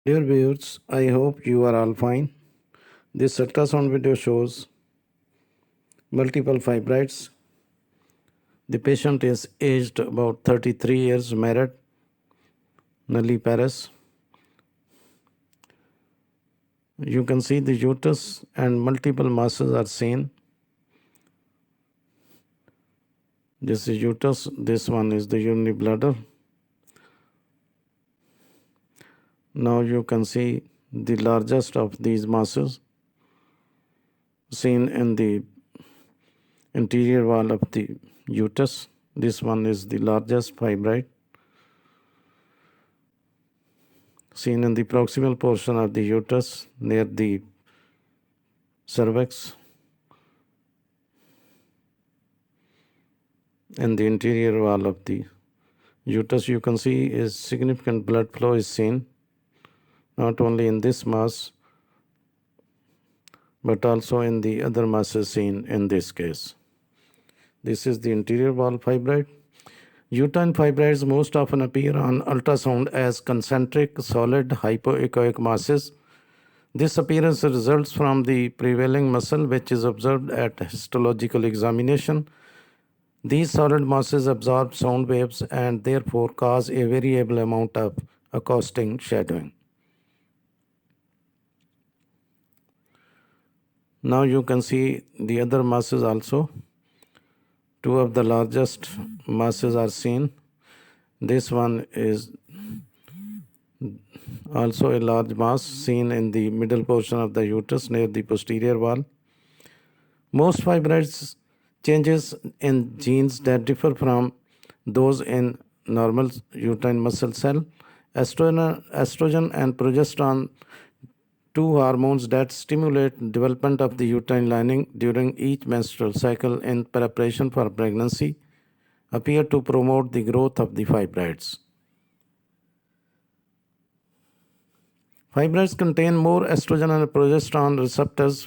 Dear viewers, I hope you are all fine. This ultrasound video shows multiple fibroids. The patient is aged about 33 years, married, nulliparous. You can see the uterus and multiple masses are seen. This is uterus, this one is the urinary bladder. Now you can see the largest of these masses seen in the interior wall of the uterus. This one is the largest fibroid seen in the proximal portion of the uterus near the cervix. And the interior wall of the uterus, you can see is significant blood flow is seen, not only in this mass but also in the other masses seen in this case. This is the interior wall fibroid. Uterine fibroids most often appear on ultrasound as concentric solid hypoechoic masses. This appearance results from the prevailing muscle which is observed at histological examination. These solid masses absorb sound waves and therefore cause a variable amount of accosting shadowing. Now you can see the other masses also. Two of the largest masses are seen. This one is also a large mass seen in the middle portion of the uterus near the posterior wall. Most fibroids changes in genes that differ from those in normal uterine muscle cell. Estrogen and progesterone, two hormones that stimulate development of the uterine lining during each menstrual cycle in preparation for pregnancy, appear to promote the growth of the fibroids. Fibroids contain more estrogen and progesterone receptors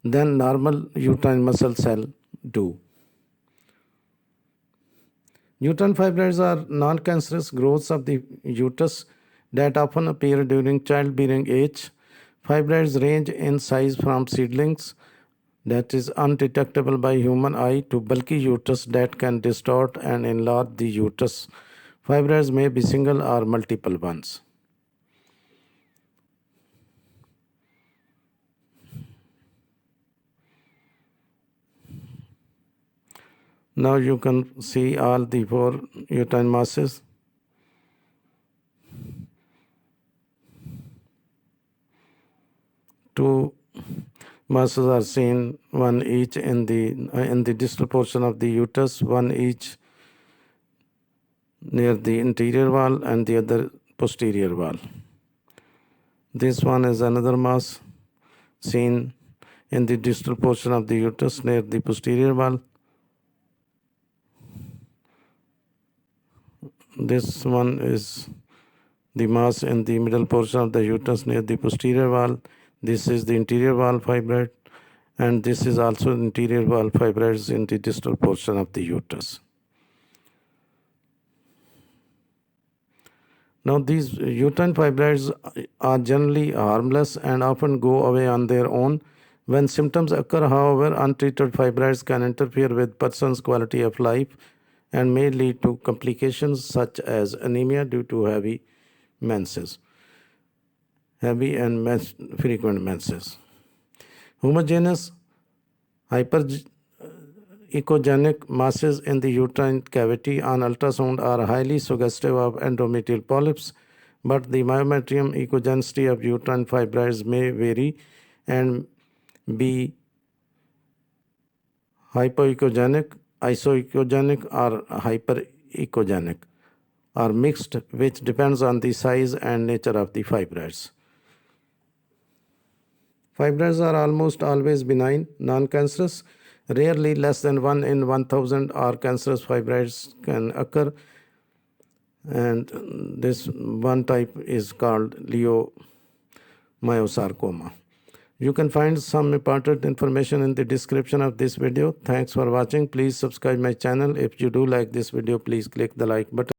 than normal uterine muscle cell do. Uterine fibroids are non-cancerous growths of the uterus that often appear during childbearing age. Fibroids range in size from seedlings that is undetectable by human eye to bulky uterus that can distort and enlarge the uterus. Fibroids may be single or multiple ones. Now you can see all the four uterine masses. Two masses are seen, one each in the distal portion of the uterus, one each near the interior wall and the other posterior wall. This one is another mass seen in the distal portion of the uterus near the posterior wall. This one is the mass in the middle portion of the uterus near the posterior wall. This is the interior wall fibroid, and this is also the interior wall fibroids in the distal portion of the uterus. Now these uterine fibroids are generally harmless and often go away on their own. When symptoms occur, however, untreated fibroids can interfere with person's quality of life and may lead to complications such as anemia due to heavy and frequent menses. Homogeneous hyperechogenic masses in the uterine cavity on ultrasound are highly suggestive of endometrial polyps, but the myometrium echogenicity of uterine fibroids may vary and be hypoechogenic, isoechogenic, or hyperechogenic, or mixed, which depends on the size and nature of the fibroids. Fibroids are almost always benign, non-cancerous. Rarely less than 1 in 1,000 are cancerous fibroids can occur, and this one type is called leiomyosarcoma. You can find some important information in the description of this video. Thanks for watching. Please subscribe my channel. If you do like this video, please click the like button.